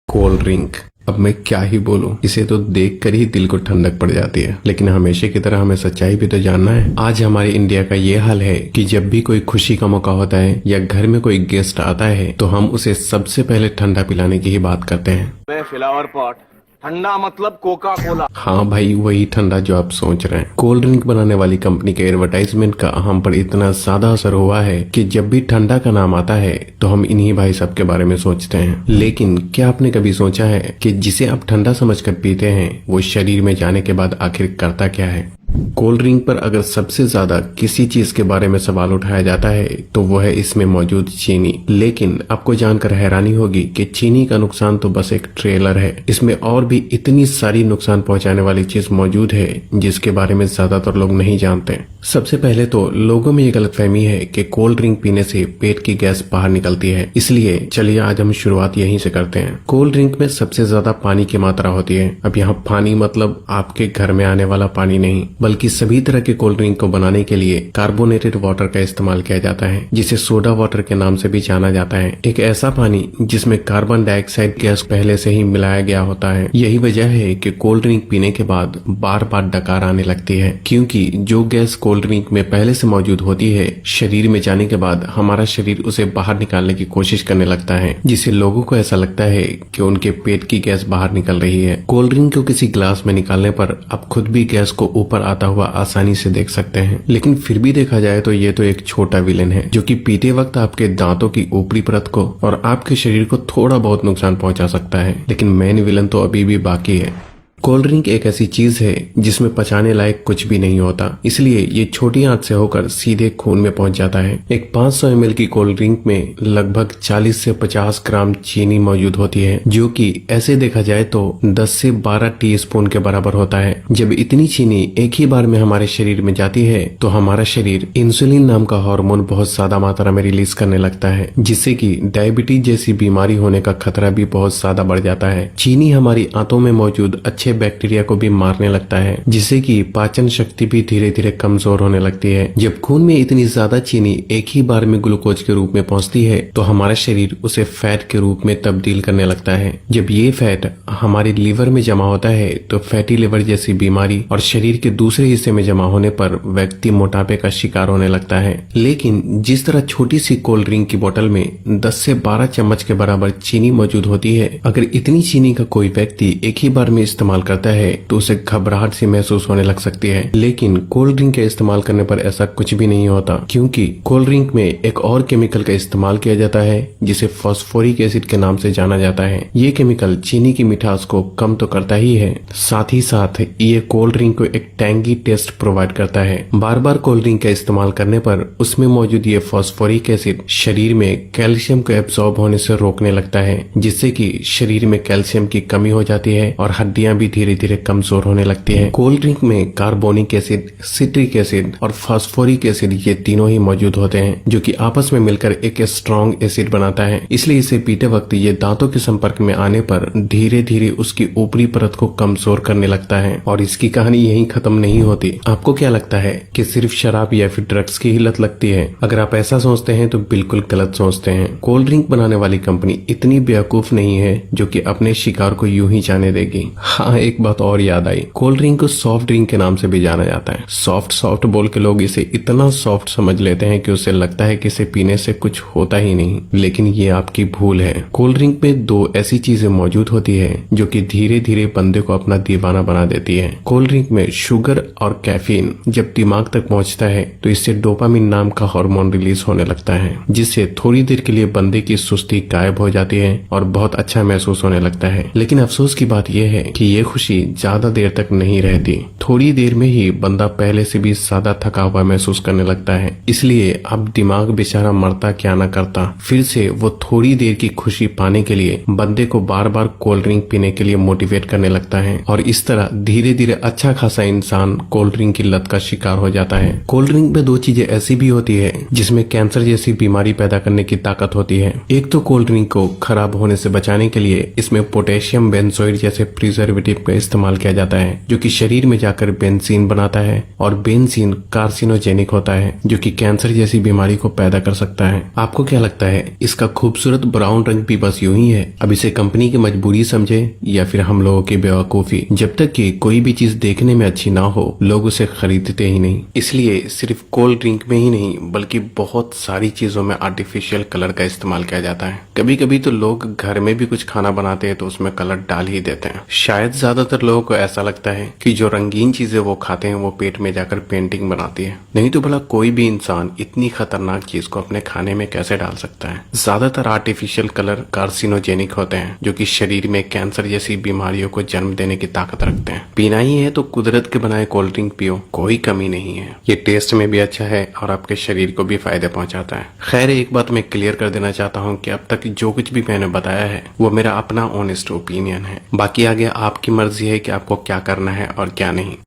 Cold drink. अब मैं क्या ही बोलूं, इसे तो देखकर ही दिल को ठंडक पड़ जाती है। लेकिन हमेशा की तरह हमें सच्चाई भी तो जानना है। आज हमारे इंडिया का ये हाल है कि जब भी कोई खुशी का मौका होता है या घर में कोई गेस्ट आता है तो हम उसे सबसे पहले ठंडा पिलाने की ही बात करते हैं। फ्लावर पॉट ठंडा मतलब कोका कोला। हाँ भाई, वही ठंडा जो आप सोच रहे हैं। कोल्ड ड्रिंक बनाने वाली कंपनी के एडवर्टाइजमेंट का हम पर इतना ज्यादा असर हुआ है कि जब भी ठंडा का नाम आता है तो हम इन्हीं भाई साहब के बारे में सोचते हैं। लेकिन क्या आपने कभी सोचा है कि जिसे आप ठंडा समझकर पीते हैं वो शरीर में जाने के बाद आखिर करता क्या है? कोल्ड ड्रिंक पर अगर सबसे ज्यादा किसी चीज के बारे में सवाल उठाया जाता है तो वो है इसमें मौजूद चीनी। लेकिन आपको जानकर हैरानी होगी कि चीनी का नुकसान तो बस एक ट्रेलर है। इसमें और भी इतनी सारी नुकसान पहुंचाने वाली चीज मौजूद है जिसके बारे में ज्यादातर लोग नहीं जानते। सबसे पहले तो लोगों में ये गलतफहमी है कि कोल्ड ड्रिंक पीने से पेट की गैस बाहर निकलती है। इसलिए चलिए आज हम शुरुआत यहीं से करते हैं। कोल्ड ड्रिंक में सबसे ज्यादा पानी की मात्रा होती है। अब यहाँ पानी मतलब आपके घर में आने वाला पानी नहीं, बल्कि सभी तरह के कोल्ड ड्रिंक को बनाने के लिए कार्बोनेटेड वाटर का इस्तेमाल किया जाता है, जिसे सोडा वाटर के नाम से भी जाना जाता है। एक ऐसा पानी जिसमें कार्बन डाइऑक्साइड गैस पहले से ही मिलाया गया होता है। यही वजह है कि कोल्ड ड्रिंक पीने के बाद बार बार डकार आने लगती है, क्योंकि जो गैस कोल्ड ड्रिंक में पहले से मौजूद होती है शरीर में जाने के बाद हमारा शरीर उसे बाहर निकालने की कोशिश करने लगता है, जिससे लोगों को ऐसा लगता है कि उनके पेट की गैस बाहर निकल रही है। कोल्ड ड्रिंक को किसी ग्लास में निकालने पर आप खुद भी गैस को ऊपर आता हुआ आसानी से देख सकते हैं। लेकिन फिर भी देखा जाए तो ये तो एक छोटा विलेन है जो कि पीते वक्त आपके दांतों की ऊपरी परत को और आपके शरीर को थोड़ा बहुत नुकसान पहुंचा सकता है। लेकिन मेन विलेन तो अभी भी बाकी है। कोल्ड ड्रिंक एक ऐसी चीज है जिसमें पचाने लायक कुछ भी नहीं होता, इसलिए ये छोटी आंच से होकर सीधे खून में पहुंच जाता है। एक 500 ml की कोल्ड ड्रिंक में लगभग 40 से 50 ग्राम चीनी मौजूद होती है, जो कि ऐसे देखा जाए तो 10 से 12 टीस्पून के बराबर होता है। जब इतनी चीनी एक ही बार में हमारे शरीर में जाती है तो हमारा शरीर इंसुलिन नाम का हार्मोन बहुत ज्यादा मात्रा में रिलीज करने लगता है, जिससे कि डायबिटीज जैसी बीमारी होने का खतरा भी बहुत ज्यादा बढ़ जाता है। चीनी हमारी आंतों में मौजूद अच्छे बैक्टीरिया को भी मारने लगता है, जिससे कि पाचन शक्ति भी धीरे धीरे कमजोर होने लगती है। जब खून में इतनी ज्यादा चीनी एक ही बार में ग्लूकोज के रूप में पहुंचती है तो हमारा शरीर उसे फैट के रूप में तब्दील करने लगता है। जब ये फैट हमारे लीवर में जमा होता है तो फैटी लिवर जैसी बीमारी और शरीर के दूसरे हिस्से में जमा होने पर व्यक्ति मोटापे का शिकार होने लगता है। लेकिन जिस तरह छोटी सी कोल्ड ड्रिंक की बोतल में 10 से 12 चम्मच के बराबर चीनी मौजूद होती है, अगर इतनी चीनी का कोई व्यक्ति एक ही बार में इस्तेमाल करता है तो उसे घबराहट सी महसूस होने लग सकती है। लेकिन कोल्ड ड्रिंक के इस्तेमाल करने पर ऐसा कुछ भी नहीं होता, क्योंकि कोल्ड ड्रिंक में एक और केमिकल का इस्तेमाल किया जाता है जिसे फास्फोरिक एसिड के नाम से जाना जाता है। ये केमिकल चीनी की मिठास को कम तो करता ही है, साथ ही साथ ये कोल्ड ड्रिंक को एक टैंगी टेस्ट प्रोवाइड करता है। बार बार कोल्ड ड्रिंक का इस्तेमाल करने पर उसमें मौजूद ये फास्फोरिक एसिड शरीर में कैल्शियम को एब्सॉर्ब होने से रोकने लगता है, जिससे कि शरीर में कैल्शियम की कमी हो जाती है और हड्डियां भी धीरे धीरे कमजोर होने लगती है। कोल्ड ड्रिंक में कार्बोनिक एसिड, सिट्रिक एसिड और फास्फोरिक एसिड ये तीनों ही मौजूद होते हैं, जो कि आपस में मिलकर एक स्ट्रॉन्ग एसिड बनाता है। इसलिए इसे पीते वक्त ये दांतों के संपर्क में आने पर धीरे धीरे उसकी ऊपरी परत को कमजोर करने लगता है। और इसकी कहानी यहीं खत्म नहीं होती। आपको क्या लगता है कि सिर्फ शराब या फिर ड्रग्स की ही लत लगती है? अगर आप ऐसा सोचते हैं तो बिल्कुल गलत सोचते हैं। कोल्ड ड्रिंक बनाने वाली कंपनी इतनी बेवकूफ नहीं है जो कि अपने शिकार को यूं ही जाने देगी। हाँ, एक बात और याद आई, कोल्ड ड्रिंक को सॉफ्ट ड्रिंक के नाम से भी जाना जाता है। सॉफ्ट बोल के लोग इसे इतना सॉफ्ट समझ लेते हैं कि उसे लगता है कि इसे पीने से कुछ होता ही नहीं, लेकिन ये आपकी भूल है। कोल्ड ड्रिंक में दो ऐसी चीजें मौजूद होती है जो कि धीरे धीरे बंदे को अपना दीवाना बना देती है। कोल्ड ड्रिंक में शुगर और कैफीन जब दिमाग तक पहुंचता है तो इससे डोपामिन नाम का हार्मोन रिलीज होने लगता है, जिससे थोड़ी देर के लिए बंदे की सुस्ती गायब हो जाती है और बहुत अच्छा महसूस होने लगता है। लेकिन अफसोस की बात यह है कि ये खुशी ज्यादा देर तक नहीं रहती। थोड़ी देर में ही बंदा पहले से भी ज्यादा थका हुआ महसूस करने लगता है। इसलिए अब दिमाग बेचारा मरता क्या ना करता, फिर से वो थोड़ी देर की खुशी पाने के लिए बंदे को बार बार कोल्ड ड्रिंक पीने के लिए मोटिवेट करने लगता है। और इस तरह धीरे धीरे अच्छा खासा इंसान कोल्ड ड्रिंक की लत का शिकार हो जाता है। कोल्ड ड्रिंक में दो चीजें ऐसी भी होती है जिसमें कैंसर जैसी बीमारी पैदा करने की ताकत होती है। एक तो कोल्ड ड्रिंक को खराब होने से बचाने के लिए इसमें पोटेशियम बेंजोइड जैसे प्रिजर्वेटिव प्रोडक्ट का इस्तेमाल किया जाता है जो कि शरीर में जाकर बेंजीन बनाता है और बेंजीन कार्सिनोजेनिक होता है जो कि कैंसर जैसी बीमारी को पैदा कर सकता है। आपको क्या लगता है इसका खूबसूरत ब्राउन रंग भी बस यूं ही है? अब इसे कंपनी की मजबूरी समझे या फिर हम लोगों की बेवकूफी? जब तक कि कोई भी चीज देखने में अच्छी ना हो लोग उसे खरीदते ही नहीं। इसलिए सिर्फ कोल्ड ड्रिंक में ही नहीं बल्कि बहुत सारी चीजों में आर्टिफिशियल कलर का इस्तेमाल किया जाता है। कभी कभी तो लोग घर में भी कुछ खाना बनाते हैं तो उसमें कलर डाल ही देते हैं। शायद ज्यादातर लोगों को ऐसा लगता है कि जो रंगीन चीजें वो खाते हैं वो पेट में जाकर पेंटिंग बनाती है। नहीं तो भला कोई भी इंसान इतनी खतरनाक चीज को अपने खाने में कैसे डाल सकता है? ज्यादातर आर्टिफिशियल कलर कार्सिनोजेनिक होते हैं जो कि शरीर में कैंसर जैसी बीमारियों को जन्म देने की ताकत रखते हैं। पीना ही है तो कुदरत के बनाए कोल्ड ड्रिंक पियो, कोई कमी नहीं है। ये टेस्ट में भी अच्छा है और आपके शरीर को भी फायदे पहुंचाता है। खैर एक बात मैं क्लियर कर देना चाहता हूँ कि अब तक जो कुछ भी मैंने बताया है वो मेरा अपना ऑनेस्ट ओपिनियन है। बाकी आगे आपकी मर्जी है कि आपको क्या करना है और क्या नहीं।